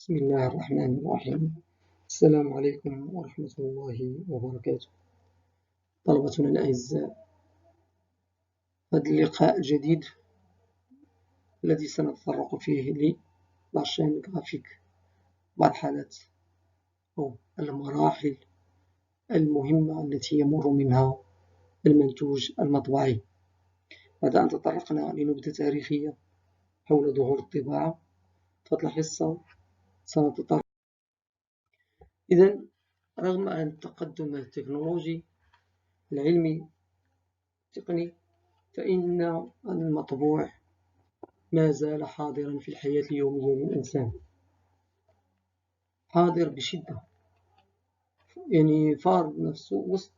بسم الله الرحمن الرحيم. السلام عليكم ورحمة الله وبركاته. طلبتنا الأعزاء، هذا اللقاء الجديد الذي سنتطرق فيه للشين جرافيك، مرحلة أو المراحل المهمة التي يمر منها المنتوج المطبعي. بعد أن تطرقنا لنبذة تاريخية حول ظهور الطباعة، ففي الحصة سنتطرق. إذن رغم أن التقدم التكنولوجي العلمي التقني، فإن المطبوع ما زال حاضرا في الحياة اليومية للإنسان، حاضر بشدة، فارض نفسه وسط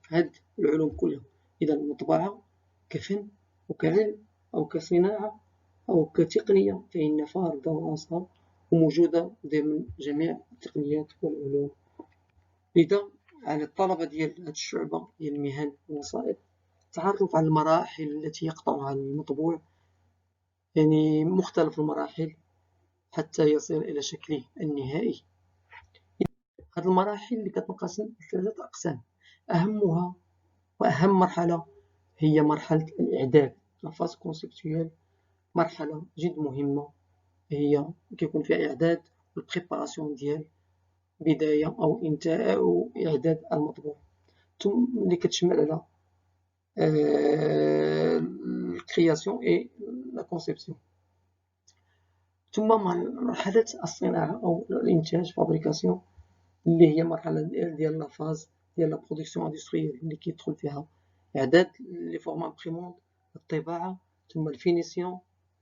هذه العلوم كلها. إذا المطبعة كفن وكعلم أو كصناعة أو كتقنية فإن فارضة راسها وموجودة ضمن جميع التقنيات والعلوم. لذا على الطلبة ديال هذه الشعبة ديال المهن والوسائط التعرف على المراحل التي يقطعها المطبوع، مختلف المراحل حتى يصل إلى شكله النهائي. هذه المراحل اللي كتنقسم لثلاثة أقسام. أهمها وأهم مرحلة هي مرحلة الإعداد، الفاز كونسيبتويال، مرحلة جد مهمة، هي كيكون فيها إعداد والبريباراسيون ديال بداية أو إنتاج أو إعداد المطبوع، ثم اللي كتشمل على الكرياسيون اي لا كونسيبسيون، ثم مرحلة الصناعة أو الإنتاج فابريكاسيون اللي هي مرحلة ديال لافاز ديال لا برودكسيون اندستريال اللي كيدخل فيها إعداد لي فورما امبريمونت، الطباعة، ثم الفينيسيون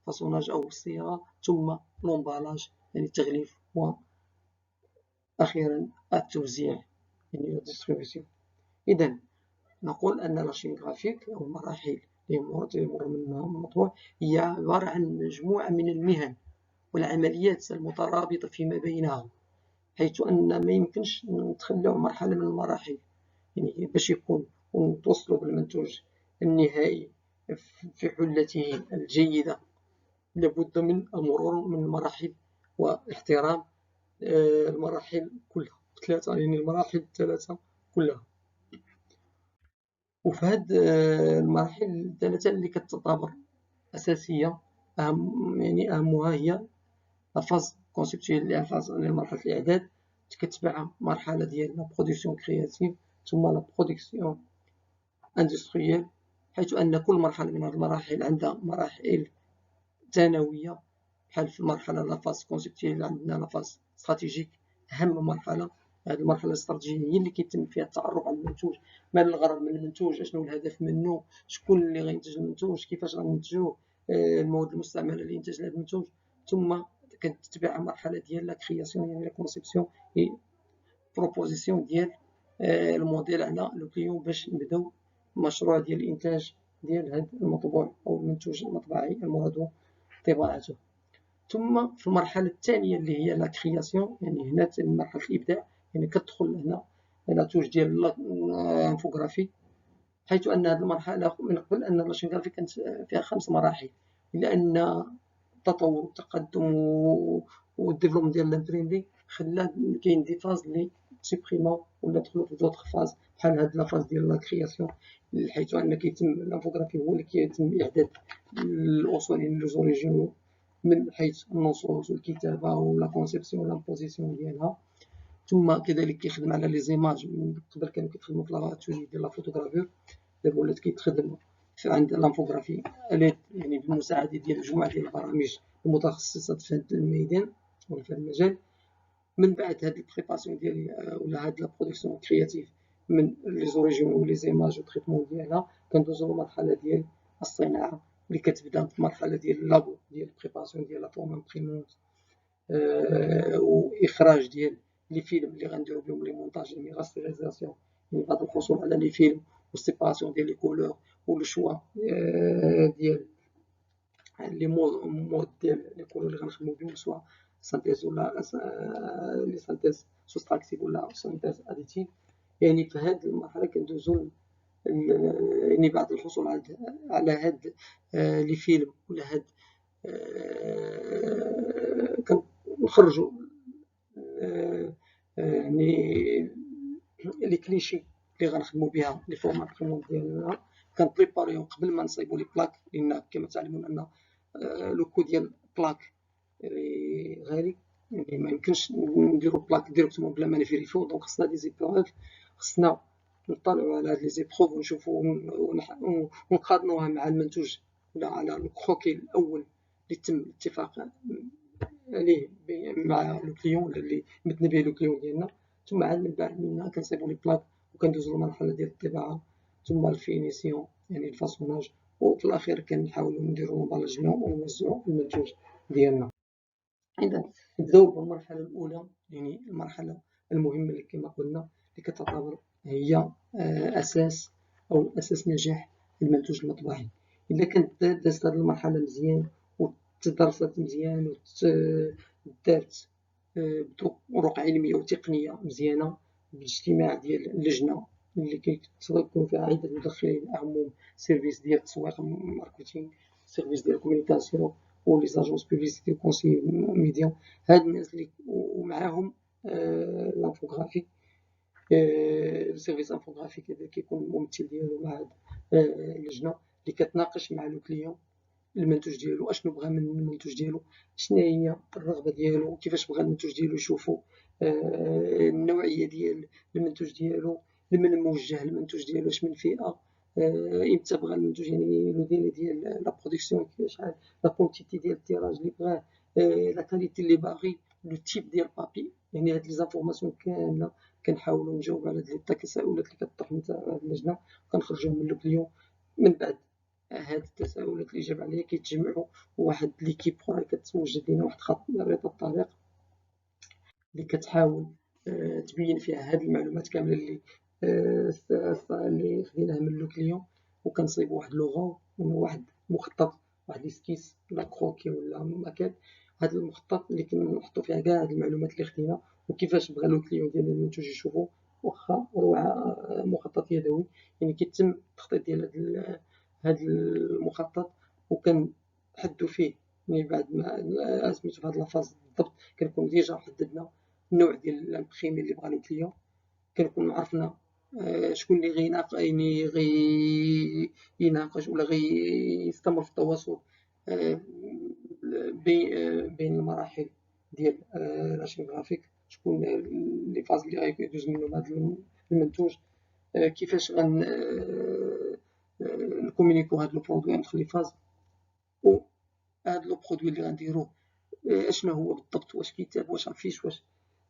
فاصوناج أو الصياغة، ثم لومبالاج التغليف، وأخيرا التوزيع لا ديستريبيسيون. إذا نقول أن لاشين جرافيك أو المراحل اللي يمر منها المطبوع هي عبارة عن مجموعة من المهن والعمليات المترابطة فيما بينها، حيث أن ما يمكنش نتخلوا مرحلة من المراحل باش يكون ونتوصلوا بالمنتوج النهائي في حلته الجيدة. لابد من المرور من المراحل واحترام المراحل كلها ثلاثة، المراحل الثلاثة كلها. وفي هاد المراحل الثلاثة اللي كتعتبر أساسية، أهمها هي الفاز كونسيبتويال اللي فاز مرحلة الإعداد، كتبعها مرحلة ديال لا برودكسيون كرياتيف، ثم لا برودكسيون اندستريال، حيث أن كل مرحلة من هذه المراحل عندها مراحل ثانوية. بحال في المرحلة لا فاز كونسيبتويال عندنا لا فاز استراتيجيك، أهم مرحلة. هذه المرحلة الاستراتيجية هي اللي كيتم فيها التعرف على المنتوج، ما الغرض من المنتوج، اشنو الهدف منه، شكون اللي غينتج المنتوج، كيفاش غننتجوه، المواد المستعملة لإنتاج هذا المنتوج. ثم كتتبع مرحلة ديال لا كرياسيون لا كونسيبسيون اي بروبوزيسيون ديال الموديل على لو كليون باش نبداو مشروع ديال الإنتاج ديال هذا المطبوع أو المنتوج المطبعي المراد طباعته. ثم في المرحلة الثانية اللي هي لا كرياسيون، هنا مرحلة الإبداع، كتدخل هنا الناتوج ديال الانفوغرافي، حيث أن هذه المرحلة من قبل أن لاشين جرافيك كانت فيها 5 مراحل، إلا أن التطور والتقدم والديفلوبمون ديال الامبريمي خلى كاين دي فاز لي سوبريماو ولا دخلوا في دوطخ فاز، بحال هاد لا فاز ديال لا كرياسيون، حيث أن كيتم الانفوغرافي هو اللي كيتم إعداد الأصول لي زوريجينو من حيث النصوص والكتابة ولا كونسيبسيون ولا بوزيسيون ديالها. ثم كذلك كيخدم على لي زيماج، قبل كانوا كيتخدموا في لاتولي ديال لا فوتوغرافور، دابا ولات كيتخدم عند الانفوغرافي بالمساعدة ديال مجموعة ديال البرامج المتخصصة في هذا الميدان ولا في هذا المجال. من بعد هاد البريباسيون ديال ولا هاد لا برودكسيون كرياتيف من لي زوريجين ولي زيماج وتريتمون ديالها، كندوزو للمرحلة ديال الصناعة اللي كتبدا في مرحلة ديال اللابو ديال البريباسيون ديال لا فورم امبريمونت، واخراج ديال لي فيلم اللي غنديرو بهم لي مونتاج لي غاستيريزاسيون، بعد الحصول على لي فيلم والسيباراسيون ديال لي كولور ولو شوا ديال لي مود ديال لي كولور اللي غنخدمو بهم، سواء سانتيز ولا لي سانتيز سوستراكتيف ولا سانتيز اديتيف. في هاد المرحلة كندوزو بعد الحصول على هاد لي فيلم ولا هاد كنخرجوا لي كليشي اللي غنخدمو بها لي فورماسيون ديالنا كنبريباريهم قبل ما نصايبو لي بلاك، لان كما تعلمون ان لو كو ديال بلاك غالي، يعني ما يمكنش نديرو بلاك ديريكتومون بلا ما نفيريفيو. دونك خصنا دي زيبروف، خصنا نطلعو على هاد لي زيبروف ونشوفو ونقارنوها مع المنتوج ولا على الكروكي الاول اللي تم الاتفاق عليه مع لو كليون ولا اللي مدنا به لو كليون ديالنا. ثم عاد من بعد منا كنصايبو لي بلاك وكندوزو للمرحله ديال الطباعه ثم الفينيسيون يعني الفاصوناج، وفي الاخير كنحاولو نديرو لومبالاج ونوزعو المنتوج ديالنا. إذا نبداو بالمرحلة الأولى، يعني المرحلة المهمة اللي كما قلنا اللي كتعتبر هي أساس أو أساس نجاح المنتوج المطبوعي. إذا كانت دازت هاد المرحلة مزيان وتدرست مزيان ودارت بطرق علمية وتقنية مزيانة بالاجتماع ديال اللجنة اللي كيكون فيها عدة مدخلين أهمهم سيرفيس ديال التسويق ماركتينغ، سيرفيس ديال الكومونيكاسيون ولي زاجونس بوبليسيتي وكونسيي ميديا. هاد الناس اللي ومعاهم لانفوغرافي، السيرفيس انفوغرافيك هذا كيكون الممثل ديالو مع هاد اللجنة اللي كتناقش مع لو كليون المنتوج ديالو، اشنو بغا من المنتوج ديالو، شنو هي الرغبة ديالو، كيفاش بغا المنتوج ديالو يشوفو، النوعية ديال المنتوج ديالو، لمن موجه المنتوج ديالو، اش من فئة، امتى بغا المنتوج، يعني لو ديلي ديال لا برودكسيون شحال، لا كونتيتي ديال التيراج اللي بغاه، لا كاليتي اللي باغي، لو تيب ديال بابي. يعني هاد لي زانفورماسيون كاملة كنحاولو نجاوب على هاد التساؤلات اللي كطرح من هاد اللجنة وكنخرجوهم من لو كليون. من بعد هاد التساؤلات اللي جاب عليها كيتجمعوا واحد ليكيب اخرى كتوجد لنا، واحد خريطة الطريق اللي كتحاول تبين فيها هاد المعلومات كاملة اللي خديناها من لو كليون، وكنصيبوا واحد لوغو ولا واحد مخطط، واحد اسكيس ولا كروكي ولا ماكيت. هاد المخطط اللي كنحطوا فيها كاع هاد المعلومات اللي خدينا وكيفاش بغا لو كليون ديال المنتوج يشوفو، واخا هو مخطط يدوي. يعني كيتم التخطيط ديال هاد المخطط وكنحدو فيه يعني بعد ما سميتو في هاد لافاز بالضبط كنكون ديجا حددنا النوع ديال الامبريمي اللي بغا لو كليون، كنكون عرفنا شكون اللي يناقش ولا يستمر في التواصل بين المراحل ديال لاشين غرافيك، شكون لي فاز اللي غيدوز منهم هذا المنتوج، كيفاش نكومونيكو هاد لو برودوي انتر لي فاز، و هاد لو برودوي اللي غنديروه اشنو هو بالضبط، واش كيتاب واش عفيش واش.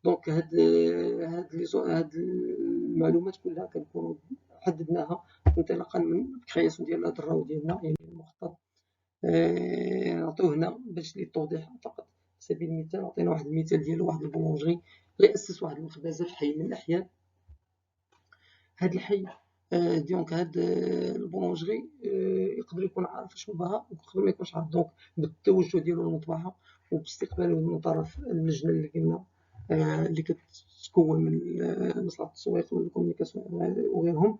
دونك هاد المعلومات كلها كنكونوا حددناها انطلاقا من الكرياسيون ديال هاد الراو ديالنا، يعني المخطط. نعطيو هنا باش للتوضيح فقط على سبيل المثال، عطينا واحد المثال ديال واحد البولونجري اللي اسس واحد المخبزة في حي من الاحياء. هاد الحي دونك هاد البولونجري يقدر يكون عارف شنو باغا ويقدر ما يكونش عارف. دونك بالتوجه ديالو للمطبعة وباستقباله من طرف اللجنة اللي قلنا اللي كتكون من مصلحة التسويق والكومونيكاسيون وغيرهم،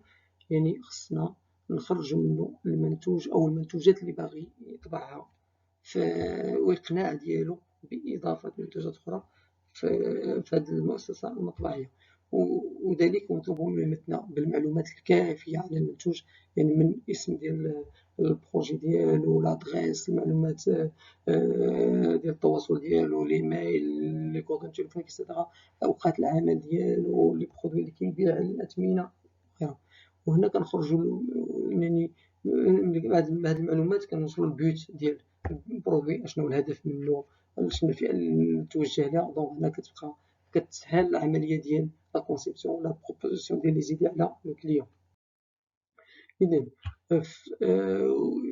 يعني خصنا نخرجوا منه المنتوج او المنتوجات اللي باغي يطبعها وإقناع ديالو بإضافة منتوجات أخرى في هذه المؤسسة المطبعية، وذلك نطلب منا بالمعلومات الكافية على المنتوج، يعني من اسم ديال البروجي ديالو، لادغيس، المعلومات ديال التواصل ديالو، لي مايل، لي كوردون تيليفونيك اكسيتيرا، اوقات العمل ديالو، لي برودوي اللي كيبيع، الاثمنه وغيرها. وهنا كنخرجوا يعني بعد هذه المعلومات كنوصلوا للبيوت ديال البرودوي، اشنو الهدف منه، شنو الفئه اللي توجه لها. دونك هنا كتبقى كتسهل العمليه ديال لا كونسيبسيون ولا بروبوزيسيون ديال لي زيدي على لو كليون. اذا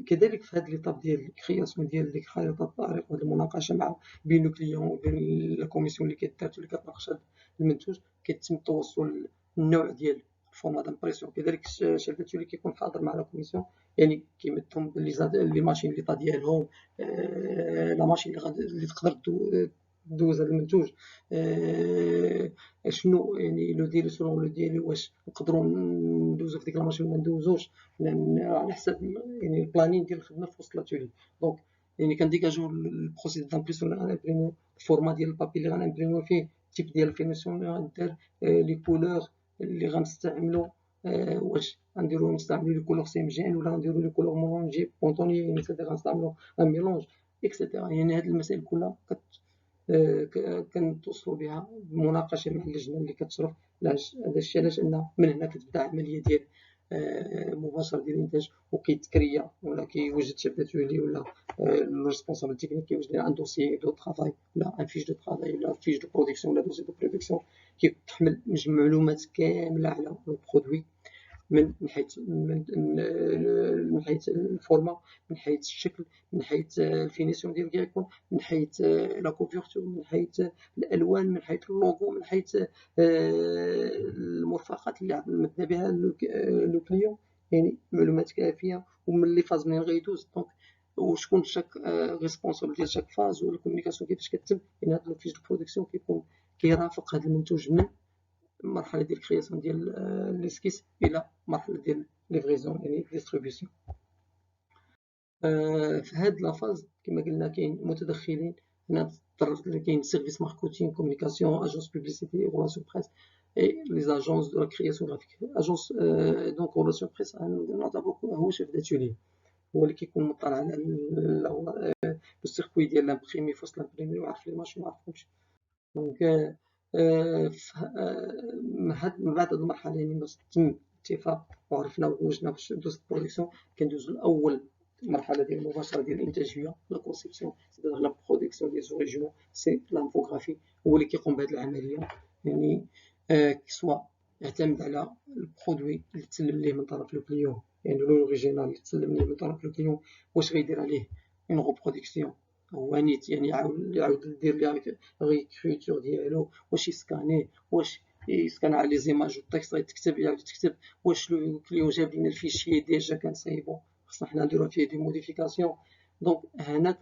كذلك في هذه ليطاب ديال الكرياسيون ديال ديك خريطه الطريق والمناقشه مع بين لو كليون وبين لا كوميسيون اللي كدارت واللي كتناقش هذا المنتوج، كيتم التوصل للنوع ديال الفورما دامبريسيون. كذلك الشركات اللي كيكون حاضر مع لا كوميسيون يعني كيمدهم لي ماشين ليطا ديالهم، لا ماشين اللي تقدر دوز هذا المنتوج، شنو يعني لو ديالي سولون لو ديالي، واش نقدروا ندوزو في ديك لا ماشين ولا ندوزوش على حسب يعني البلانين ديال الخدمه في وسط لاتولي. دونك يعني كنديكاجو البروسيس دامبريسيون اللي غنامبريمو، الفورما ديال البابي اللي غنامبريمو فيه، التيب ديال الفينيسيون اللي غندير، لي كولور اللي غنستعملو، واش نستعملو لي كولور سي ام جي ان ولا غنديرو لي كولور مونونجي بونطونيي، يعني غنستعملو ان ميلونج اكسيتيرا. يعني هاد المسائل كلها كنتوصلوا بها بمناقشه مع اللجنه اللي كتشرف على هذا الشيء، علاش ان من هنا كتبدا عمليه ديال مباشره ديال الانتاج، وكيتكريا ولا كيوجد شيف داتولي ولا الريسبونسابل تكنيك كيوجد ان دوسيي دو ترافاي ولا ان فيش دو ترافاي ولا فيش دو برودكسيون ولا دوسي دو برودكسيون كيحمل معلومات كامله على البرودوي، من حيث الفورما، من حيث الشكل، من حيث الفينيسيون ديالو كيكون، من حيث لا كوفرتور، من حيث الالوان، من حيث اللوغو، من حيث المرفقات اللي مدنا بها لو كليون. يعني معلومات كافيه، ومن لي فاز منين غيدوز دونك، وشكون شاك ريسبونسابل ديال شاك فاز، والكومونيكاسيون كيفاش كتم. يعني هاد لو فيش دو برودكسيون كيكون كيرافق هاد المنتوج من المرحله ديال الكرياسيون ديال ليسكيس الى مرحله ديال ليفريزون يعني ديستريبيسيون. في هاد لافاز كما قلنا كاين متدخلين. هنا تطرقت كاين سيرفيس ماركتينغ كومونيكاسيون اجونس بوبليسيتي ريلاسيون بريس اي لي اجونس دو لا كرياسيون غرافيك. اجونس دونك ريلاسيون بريس نعتبر هو شيف داتولي، هو اللي كيكون مطلع على السيركوي ديال لامبريمي في وسط لامبريمي، وعارف لي ماشي معرفهمش. دونك من بعد هاد المرحله يعني باش تم الاتفاق وعرفنا ووجدنا باش ندوز البرودكسيون، كندوزو الاول المرحله ديال المباشره ديال الانتاجيه لا كونسيبسيون، سيتادير لا برودكسيون ديال زوريجينو سي لانفوغرافي هو اللي كيقوم بهاد العمليه. يعني سوا يعتمد على البرودوي اللي تسلم ليه من طرف لو كليون، يعني لوريجينال اللي تسلم ليه من طرف لو كليون، واش غيدير عليه اون ريبرودكسيون هو نيت، يعني يعاود يدير ليه ريكريتور ديالو، واش يسكانيه، واش يسكان على لي زيماج والتكست غيتكتب يعاود يتكتب، واش لو كليون جاب لنا الفيشي ديجا كان صايبو خصنا حنا نديرو فيه دي موديفيكاسيون. دونك هنا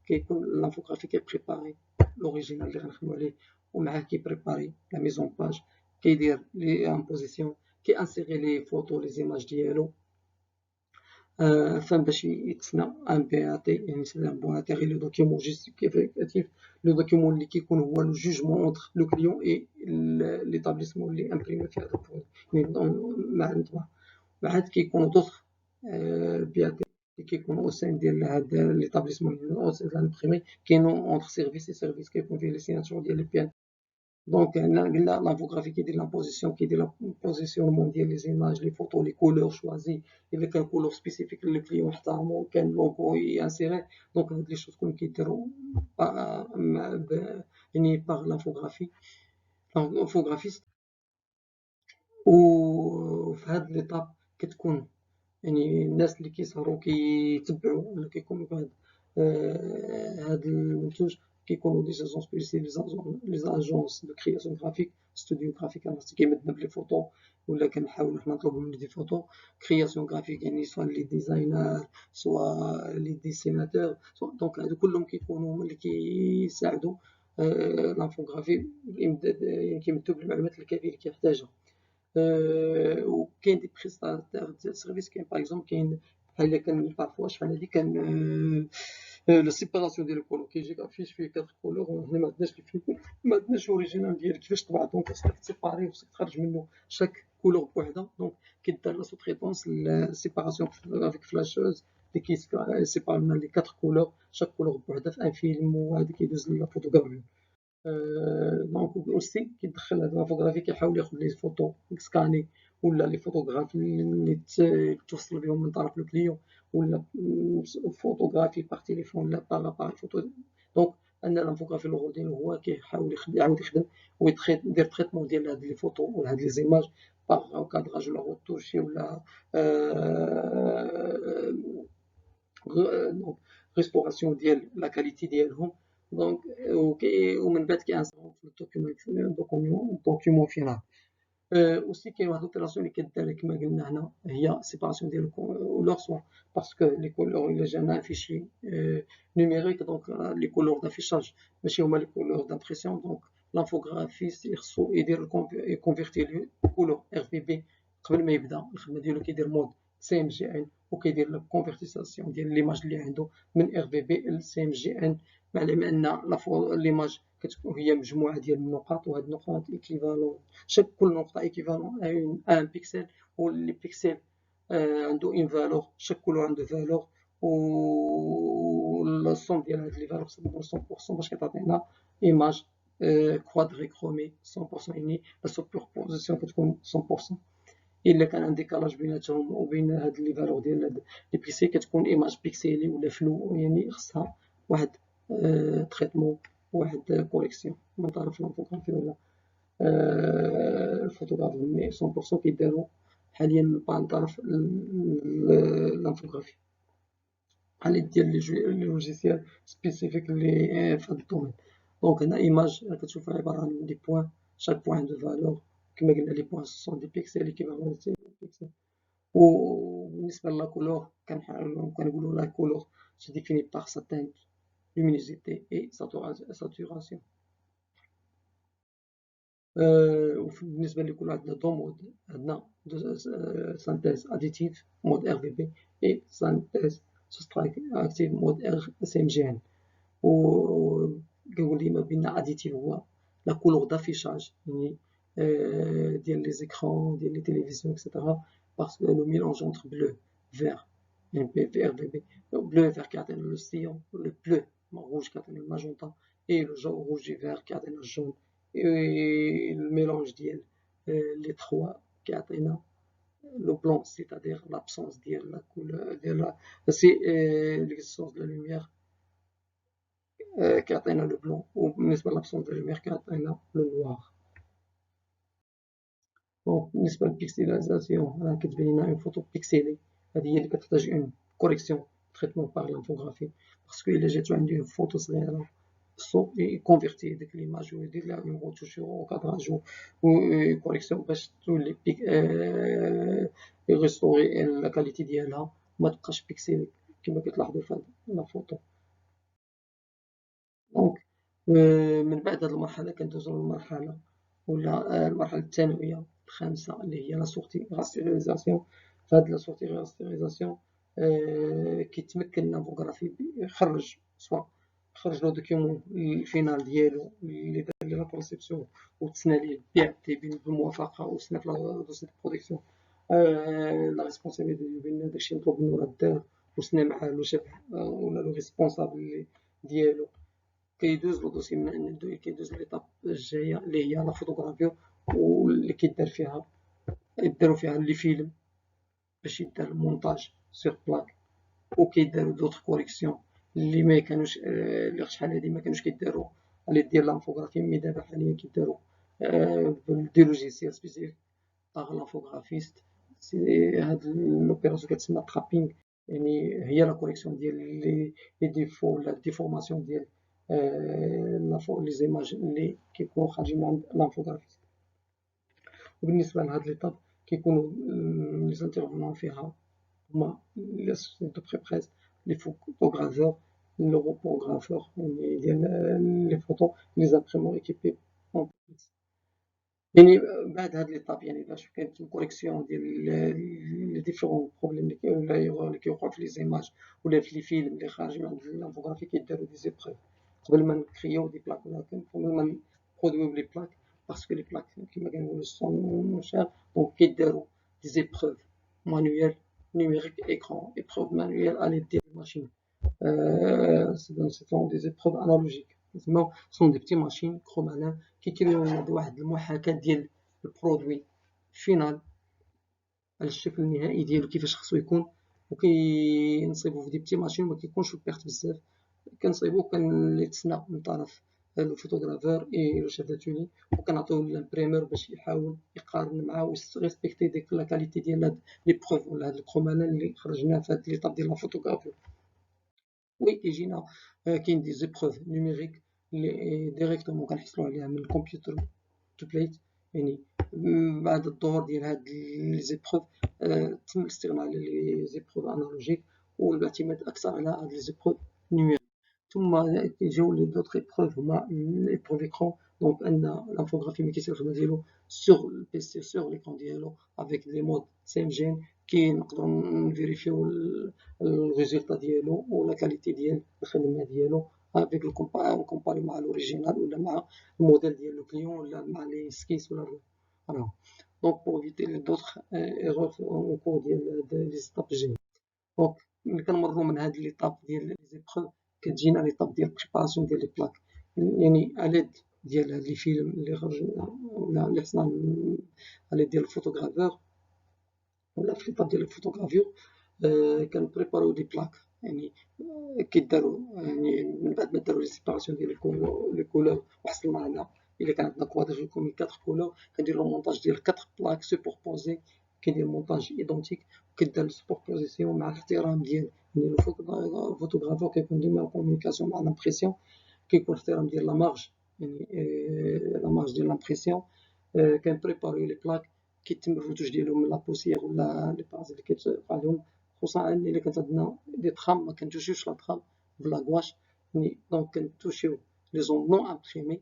كيكون لانفوغرافي كيبريباري لوريجينال اللي غنخدمو عليه، ومعاه كيبريباري لا ميزون باج، كيدير لي امبوزيسيون، كيانسيغي لي فوتو لي زيماج ديالو، afin باش يتسنى ان بي ا تي، يعني سي ان بون اتيغي لو دوكيومون جيستيفيكاتيف، لو دوكيومون اللي كيكون هو لو جوجمون اونتر لو كليون اي ليطابليسمون اللي امبريمي فيه هذا البرودوي، يعني مع المطبعه. بعد كيكونوا دوطخ بي ا تي اللي كيكونوا او سين ديال هاد ليطابليسمون او سين ديال الامبريمي، كاينو اونتر سيرفيس اي سيرفيس كيكون فيه لي سيناتور ديال لي بي. دونك هنا قلنا لانفوغرافي كيدير لابوزيسيون، كيدير لابوزيسيونمون ديال لي زيماج، لي فوتو، لي كولور شوازي، الا كان كولور سبيسيفيك لو كليون احترمو، كان لوغو يانسيري. دونك هاد لي شوز كلهم كيديرو يعني باغ لانفوغرافيست. وفي هاد ليطاب كتكون يعني الناس اللي كيسهروا كيتبعوا ولا كيكونوا بهاد هاد المنتوج، كيكونوا دي اجونس بوبليسيتي، لي اجونس دو كرياسيون غرافيك، ستوديو غرافيك انا كيمدنا بلي فوتو ولا كنحاولوا حنا نطلبوا منهم دي فوتو. كرياسيون غرافيك يعني سوا لي ديزاينر سوا لي ديسيناتور، دونك هادو كلهم كيكونوا هما اللي كيساعدوا لانفوغرافي يعني كيمدوا بالمعلومات الكافيه اللي كيحتاجها. وكاين دي بريستاتير ديال سيرفيس، كاين باغ اكزومبل كاين بحال الا كان بارفوا شحال هادي كان لا سيباراسيون ديال الكولور، كيجيك افيش فيه 4 كولور، وهنا ما عندناش ما عندناش اوريجينال ديال كيفاش طبع، دونك خاصك تسيباري وخاصك تخرج منه شاك كولور بوحدها. دونك كيدار لا سو تريتونس السيباراسيون افيك فلاشوز اللي كيسيبار لنا لي 4 كولور، شاك كولور بوحدها في ان فيلم، وهذا كيدوز للفوتوغرافي. دونك اوسي كيدخل هاد لافوغرافي كيحاول ياخد لي فوتو سكاني، ولا لي فوتوغراف اللي توصل بهم من طرف لو كليون، ولا فوتوغرافي باغ تيليفون ولا باغ اباري فوتو. دونك ان لافوغرافي الرول ديالو هو كيحاول يعاود يخدم ويدير تريتمون ديال هاد لي فوتو ولا هاد لي زيماج باغ كادراج ولا روتوشي ولا دونك ريستوراسيون ديال لا كاليتي ديالهم. دونك ومن بعد كيانسيرو في الدوكيومون فينال. اوسي كاين واحد لوبيراسيون اللي كدار كما قلنا هنا، هي سيباراسيون ديال الكولور، سوا باسكو لي كولور الا جانا فيشي نيميريك، دونك لي كولور دافيشاج ماشي هما لي كولور دامبرسيون. دونك لانفوغرافيست يخصو يدير يكونفيرتي لي كولور ار في بي قبل ما يبدا الخدمه ديالو، كيدير مود سي ام جي ان، وكيدير لا كونفيرتيساسيون ديال ليماج اللي عنده من ار في بي ل سي ام جي ان، مع العلم ان ليماج كتكون هي مجموعة ديال النقاط، وهاد النقاط إيكيفالون، كل نقطة إيكيفالون أ ان بيكسل، واللي بيكسل عندو اون فالور، شاك كولور عنده فالور، و الصوم ديال هاد لي فالور سميتو 100% باش كتعطينا إيماج كوادريكرومي 100%، يعني لا سوبربوزيسيون كتكون 100%. إلا كان ان ديكالاج بيناتهم وبين هاد لي فالور ديال هاد لي بيكسل كتكون إيماج بيكسيلي ولا فلو، يعني خصها واحد تريتمون، واحد كوريكسيون من طرف لانفوغرافي ولا الفوتوغراف. مي 100% كيدارو حاليا من طرف لانفوغرافي على يد ديال لي لوجيسيال سبيسيفيك لي في هاد الدومين. دونك هنا ايماج كتشوفها عبارة عن دي بوان، شاك بوان عنده فالور، كما قلنا لي بوان سون دي بيكسل كيفالون دي بيكسل. وبالنسبة لا كولور كنقولو لا كولور سي ديفيني باغ سا تانت، luminosité et saturation. وبالنسبة لكل عندنا دو مود، عندنا سانتيز اديتيف مود ار في بي اي سانتيز سوستراكتيف مود ار سي ام جي ان. و كنقول ديما بان اديتيف هو لا كولور دافيشاج، يعني ديال لي زيكران ديال لي تيليفزيون اكسيتيرا، باسكو لو ميلونج اونتر بلو فير يعني في ار في بي، بلو فير كيعطينا لو سيون، لو بلو rouge كيعطينا الماجونتا، et le rouge et vert كيعطينا الجون، et le mélange ديال les trois كيعطينا le blanc, c'est-à-dire l'absence ديال la couleur ديال c'est l'existence de la lumière كيعطينا le blanc، وبالنسبة لابسونس de la lumière كيعطينا le noir. دونك بالنسبة للبيكسيليزاسيون راه كتبين لنا اون فوتو بيكسيلي، هذه هي اللي كتحتاج اون كوريكسيون تريتمون باغ لانفوغرافي، باسكو الا جاتو عندي اون فوتو صغيرة الصو يكونفيرتي ديك ليماج ويدير لها اون روتوش و كادراج و كوريكسيون باش تولي يغيستوري لا كاليتي ديالها وما تبقاش بيكسيلي كما كتلاحظوا في هاد لا فوتو. دونك من بعد هاد المرحلة كندوزو للمرحلة ولا المرحلة الثانوية الخامسة اللي هي لا سورتي غاستيريزاسيون. فهاد لا سورتي غاستيريزاسيون كيتمكن الانفوغرافي يخرج سوا خرج لو دوكيومون الفينال ديالو اللي دار ليه لا كونسيبسيون وتسنى ليه البيع بالموافقة وسنى في لا دوسي دو برودكسيون لا ريسبونسابيلتي بان داكشي مطلوب منو راه دار، وسنى مع لو شيف ولا لو ريسبونسابل ديالو. كيدوز لو دوسي من كيدوز ليطاب الجاية اللي هي لا فوتوغرافي، واللي كيدار فيها يدارو فيها لي فيلم باش يدار المونتاج سور بلاك، وكيدارو دوطخ كوريكسيون اللي ما كانوش اللي شحال هادي ما كانوش كيدارو على يد ديال لانفوغرافي، مي دابا حاليا كيدارو دي لوجيسيال سبيسيفيك باغ لانفوغرافيست. سي هاد لوبيراسيون كتسمى ترابينغ، يعني هي لا كوريكسيون ديال لي ديفو ولا ديفورماسيون ديال لي زيماج اللي كيكونوا خارجين من عند لانفوغرافيست. وبالنسبة لهاد ليطاب كيكونوا لي زانتيرفونون فيها هما لي اسيستون دو بريبريز، لي فوتوغرافور، لو روبوغرافور يعني ديال لي فوتو، لي زامبريمون ايكيبي اون بليس. يعني بعد هاد ليطاب يعني باش كانت الكوريكسيون ديال لي ديفيرون بروبليم اللي كيوقعوا في لي زيماج ولا في لي فيلم اللي خارجين من عند لانفوغرافي، كيداروا دي زيبروف قبل ما نكريو دي بلاك ولا قبل ما نبرودويو لي بلاك، باسكو لي بلاك كيما كنقولو سون شير. دونك كيداروا دي زيبروف مانويل numérique écran, épreuve manuelle à l'aide des machines. Ce sont des épreuves analogiques. Ce sont des petites machines chromalin qui كيديروا واحد المحاكاة ديال البرودوي فينال على الشكل النهائي ديالو كيفاش خصو يكون، وكينصيبو في دي بتي ماشين وما كيكونش بيرت بزاف، كنصيبو كنتسنى من طرف لو فوتوغرافور اي لو شيف داتولي، وكنعطيو للامبريمور باش يحاول يقارن معاه ويريسبكتي ديك لا كاليتي ديال هاد لي بروف ولا هاد الكرومانا اللي خرجنا في هاد ليطاب ديال لا فوتوغرافي. وي كيجينا كاين دي زيبروف نيميريك اللي ديريكتومون كنحصلو عليها من الكمبيوتر تو بليت، يعني بعد الظهور ديال هاد لي زيبروف تم الاستغناء على لي زيبروف انالوجيك والاعتماد اكثر على هاد لي زيبروف نيميريك. ثم كيجيو لي دوطخ ايبروف هما ايبروف ايكرون، دونك ان لانفوغرافي ملي كيصير الخدمه ديالو سور البيسي سور ليكرون ديالو افيك لي مود سي ام جين، كنقدروا نفيريفيو الريزولتا ديالو ولا كاليتي ديال الخدمه ديالو افيك كومباري مع لوريجينال ولا مع الموديل ديال لو كليون ولا مع لي سكيس ولا فوالا. دونك بور ايفيتي لي دوطخ ايغور اون كور ديال لي زيتاب الجايين. دونك ملي كنمرو من هاد ليطاب ديال لي زيبروف كتجينا ليطاب ديال بريباراسيون ديال لي بلاك، يعني اليد ديال هاد لي فيلم اللي خرجنا ولا اللي خصنا اليد ديال الفوتوغرافور ولا في ليطاب ديال الفوتوغرافيور كنبريباريو دي بلاك، يعني كيدارو يعني من بعد ما دارو لي سيباراسيون ديال لي كولور وحصلنا على الا كان عندنا كوادر يكون 4 كولور كنديرو مونتاج ديال 4 بلاك سوبوربوزي، كيدير مونتاج ايدونتيك وكدار سوبوربوزيسيون مع الاحترام ديال يعني الفوتوغرافور كيكون ديما كومونيكاسيون مع لامبريسيون، كيكون احترام ديال لا مارج يعني لا مارج ديال لامبريسيون، كنبريباريو لي بلاك كيتم الروتوج ديالهم من لا بوسيير ولا لي بازيت اللي كيتوقع لهم، خصوصا الا كانت عندنا دي تخام ما كنتوشيوش لا تخام بلا كواش، دونك كنتوشيو لي زون نون امبريمي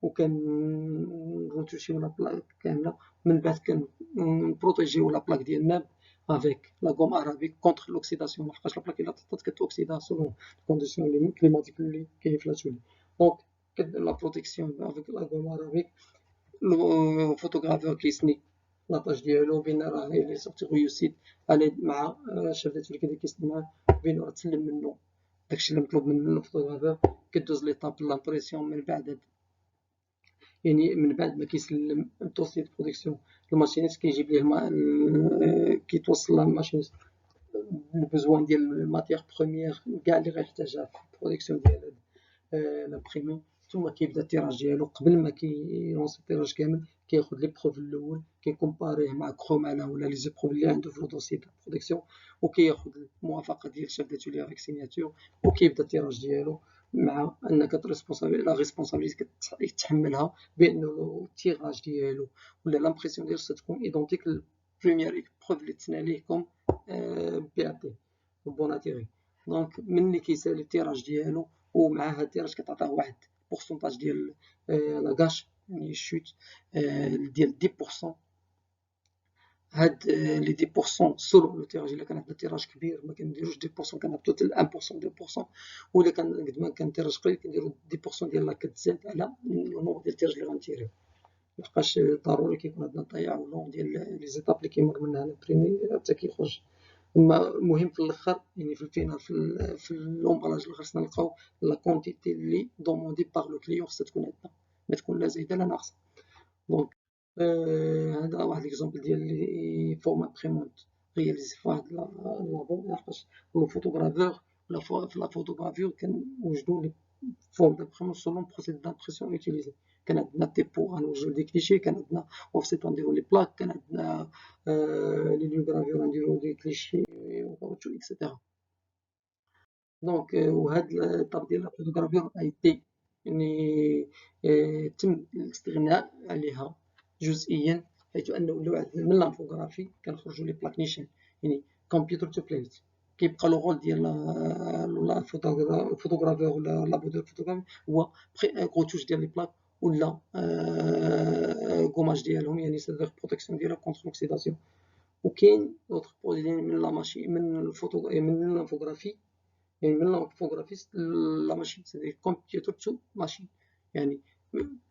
وكنروتوشيو لا بلاك كامله، من بعد كنبروتيجيو لا بلاك ديالنا افيك لا غوم ارابيك كونتر لوكسيداسيون، لحقاش لا بلاك الا ططات كتوكسيدا سولون الكونديسيون كليماتيك اللي كاين في لاتولي. دونك كدير لا بروتيكسيون افيك لا غوم ارابيك، الفوتوغرافور كيسني لاطاج ديالو بين راه لي سورتي ريوسيت مع الشاف اللي كيدير كيسني معاه بين راه تسلم منه داكشي اللي مطلوب من الفوتوغرافور، كدوز ليطاب لامبريسيون من بعد يعني من بعد ما كيسلم الدوسي دو برودكسيون الماشينيست كيجيب ليه كيتوصل للماشينيست البوزوان ديال الماتيغ بروميير كاع اللي غيحتاجها في البرودكسيون ديال لامبريمون، ثم كيبدا التيراج ديالو. قبل ما كيلونسي التيراج كامل كياخد لي بروف الاول كيكومباريه مع كرومالا ولا لي زيبروف اللي عنده في الدوسي ديال البرودكسيون، وكياخد الموافقه ديال الشاف داتولي افيك سيناتور، وكيبدا التيراج ديالو مع انك لا ريسبونسابيلتي كتحملها بانه التيراج ديالو ولا لامبريسيون ديالو ستكون ايدونتيك للبريميير بروف اللي تسنى ليه كوم بي ا تي بوناتيغي. دونك ملي كيسالي التيراج ديالو ومع هاد التيراج كتعطيه واحد بورسونتاج ديال لاكاش يعني الشوت ديال 10%. هاد لي 10% سولو لو تيراج، الا كان عندنا تيراج كبير ما كنديروش 10%، كنهبطو حتى ل 1% 2%، ولا كان قد ما كان تيراج قليل كنديرو 10% ديال لا كتزاد على النومبر ديال التيراج اللي غنتيريو، لحقاش ضروري كيكون عندنا طياع لون ديال لي زيتاب اللي كيمر منها البريمي حتى كيخرج. المهم في الاخر يعني في الفينال في لومبراج اللي خصنا نلقاو لا كونتيتي اللي دوموندي باغ لو كليون خصها تكون عندنا، ما تكون لا زايده لا ناقصه. دونك هذا واحد ليكزومبل ديال لي فورم امبريمونت رياليزي في واحد لابون، لحقاش الفوتوغرافور ولا في لا فوتوغرافيور كنوجدو لي فورم دامبريمون سولون بروسيدي دامبريسيون اوتيليزي. كان عندنا ديبو غنوجدو دي كليشي، كان عندنا اوفسيت غنديرو لي بلاك، كان عندنا لي ليوغرافيور غنديرو دي كليشي وكاوتشو اكسيتيرا. دونك وهاد الطاب ديال لا فوتوغرافيور ايتي يعني تم الاستغناء عليها جزئيا، حيث انه ولاو من لانفوغرافي كنخرجوا لي بلاك نيشان يعني كمبيوتر تو بليت، كيبقى لو رول ديال لا الفوتوغرافور ولا لابو دو الفوتوغرافي هو غوتوش ديال لي بلاك ولا غوماج ديالهم، يعني سيدير بروتيكسيون ديالها كونتر لوكسيداسيون. وكاين دوطخ برودوي من لا ماشين من الفوتو من لانفوغرافي، يعني من لانفوغرافيست لا ماشين سيدير كمبيوتر تو ماشين، يعني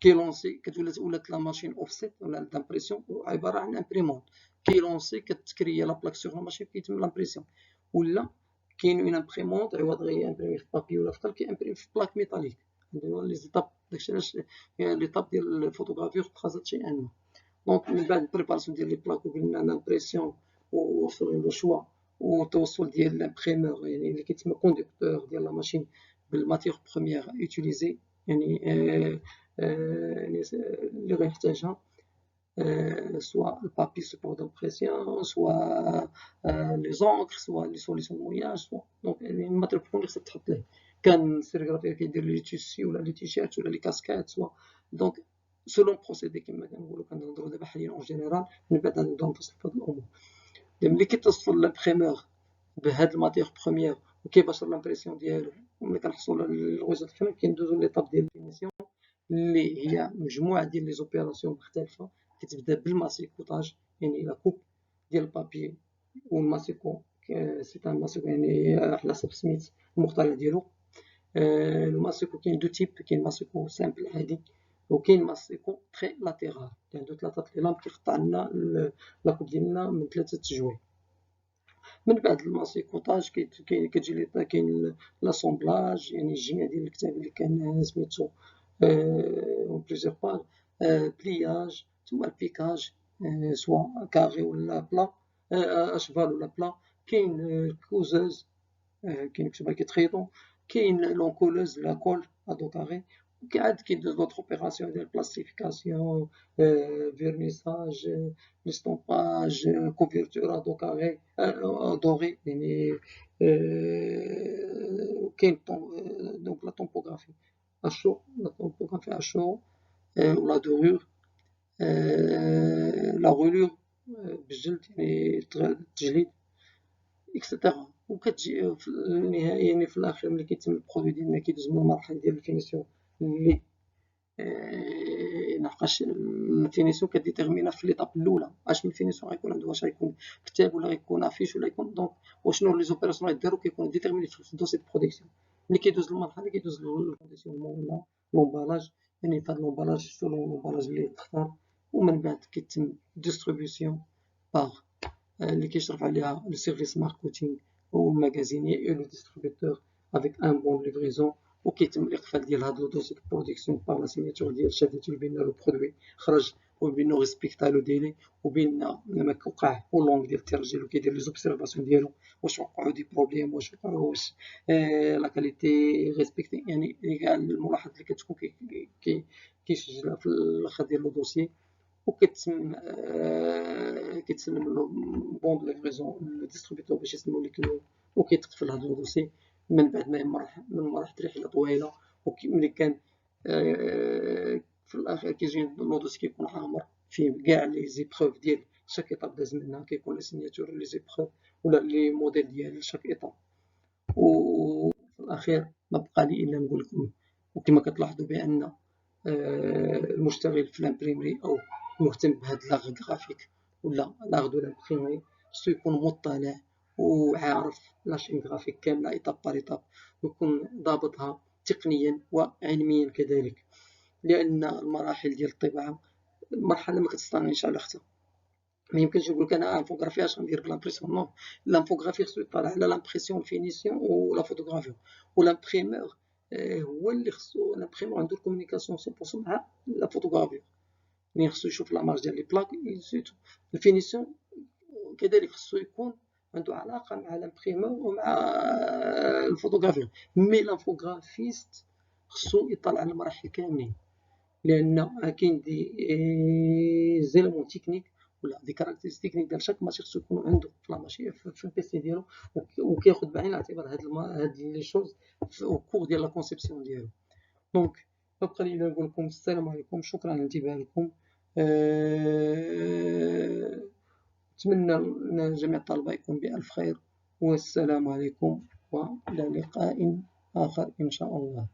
كيلونسي ولات لا ماشين اوفسيت ولا دامبريسيون عباره عن امبريمونت كيلونسي كتكريا لا بلاك سيغ لا ماشين كيتم لامبريسيون، ولا كاين اون امبريمونت عوض غير امبريمي في بابي ولا في قلب كيامبريمي في بلاك ميتاليك. هادو لي زيتاب، داكشي علاش ليطاب ديال الفوتوغرافيور تخاصها شي ان. دونك من بعد البريباراسيون ديال لي بلاك وقلنا لامبريسيون ووصلوا لو شوا والتوصل ديال لامبريمور يعني اللي كيتسمى كونديكتور ديال لا ماشين بالماتيغ بروميير يوتيليزي، يعني اللي غيحتاجها سوا البابي سوبور دامبريسيون سوا لي زونكر سوا لي سوليسيون موياج سوا. دونك يعني الماتيغ بروميير خصك تحط ليه، كان السيريغرافير كيدير لي تيسي ولا لي تيشيرت ولا لي كاسكات سوا. دونك سولون بروسيدي كما كنقولوا كنهضروا دابا حاليا اون جينيرال، من بعد غنبداو نفصلوا في هاد الامور. ملي كيتصل لامبريمور بهاد الماتيغ بروميير وكيباشر لامبريسيون ديالو، وملي كنحصلوا على الريزولت الفينال كندوزو ليطاب ديال الفينيسيون اللي هي مجموعه ديال لي زوبيراسيون مختلفه. كتبدا بالماسيكوطاج يعني لا كوب ديال البابي، والماسيكو سي ان ماسيكو يعني على حسب سميت المخترع ديالو، الماسيكو كاين دو تيب، كاين ماسيكو سامبل عادي، وكاين ماسيكو تري لاتيرال، عنده 3 لي لامب كيقطع لنا لاكوب ديالنا من 3 جوايه. من بعد الماسيكوطاج كتجي كاين لاسومبلاج، يعني الجميع ديال الكتاب اللي كان سميتو اون بليزيور باج، بلياج، ثم البيكاج سوا كاري ولا بلا، اشفال ولا بلا. كاين الكوزوز، كاين كتب كيتخيطو، كاين لونكولوز لا كول ادو كاري، عاد كاين دوطخ اوبيراسيون ديال بلاستيفيكاسيون، فيرنيساج، ليستومباج، كوفرتور ادو كاري دوري، يعني كاين دونك لا تومبوغرافي اشو، لا تومبوغرافي اشو، ولا دورور، لا غولور بالجلد يعني التجليد اكسيتيرا. وكتجي في النهاية يعني في الأخير ملي كيتم البرودوي ديالنا كيدوز من المرحلة ديال الفينيسيون اللي لحقاش الفينيسيون كديتيرمينا في ليطاب الأولى اش من فينيسيون غيكون عنده، واش غيكون كتاب ولا غيكون افيش ولا يكون دونك وشنو لي زوبيراسيون غيدارو كيكون ديتيرميني في الدوسي دو برودكسيون. ملي كيدوز المرحلة كيدوز للكونديسيونمون ولا لومبالاج، يعني في هاد لومبالاج سولون لومبالاج اللي تختار، ومن بعد كيتم ديستريبيسيون باغ اللي كيشرف عليها لو سيرفيس ماركتينغ والماغازيني اي لو ديستريبيتور افيك ان بون ليفريزون، وكيتم الاقفال ديال هاد لو دوسي دو برودكسيون باغ لا سيناتور ديال الشهادة بان لو برودوي خرج وبانو ريسبكتا لو ديلي، وبان ما وقع او لونغ ديال الترجيل وكيدير لي زوبسيرفاسيون ديالو واش وقعوا دي بروبليم، واش وقعوا واش لا كاليتي ريسبكتي، يعني كاع الملاحظات اللي كتكون كيسجلها في الاخر ديال لو دوسي، وكتسلم بون دو ليفريزون للديستريبيتور باش يسلمو ليك وكيتقفل هاد لو دوسي. من بعد ما راحت رحلة طويلة، وملي كان في الأخير كيجي لو دوسي كيكون عامر فيه كاع لي زيبروف ديال شاك ايطاب داز منها، كيكون لي سيناتور لي زيبروف ولا لي موديل ديال شاك ايطاب. وفي الأخير ما بقى لي إلا نقول لكم، وكما كتلاحظوا بأن المشتغل في لامبريمري أو مهتم بهاد لاغ غرافيك ولا لاغ دو لامبريمري خصو يكون مطلع وعارف لاشين غرافيك كاملة ايطاب بار ايطاب، ويكون ضابطها تقنيا وعلميا كذلك، لأن المراحل ديال الطباعة مرحلة ما كتستغنيش على اختها. ما يمكنش نقول لك انا انفوغرافي اش غندير بلامبريسيون، نو، لانفوغرافي خصو يطلع على لامبريسيون الفينيسيون ولا فوتوغرافي، والامبريمور هو اللي خصو الامبريمور عنده الكومونيكاسيون 100% مع لا فوتوغرافي، يعني خصو يشوف لا مارج ديال لي بلاك سيتو. الفينيسيون كذلك خصو يكون عنده علاقة مع الامبريمور ومع الفوتوغرافي، مي لانفوغرافيست خصو يطلع على المراحل كاملين، لأن كاين دي زيلمون تكنيك ولا دي كاركتيرستيك تكنيك ديال شاك ماشي خصو يكونوا عنده في لاماشين في البيسي ديالو، وكياخد بعين الاعتبار هاد لي شوز في كور ديال لا كونسيبسيون ديالو. دونك بقى لي نقول لكم السلام عليكم، شكرا على انتباهكم، نتمنى أن جميع الطلبة يكون بألف خير، والسلام عليكم وإلى لقاء آخر إن شاء الله.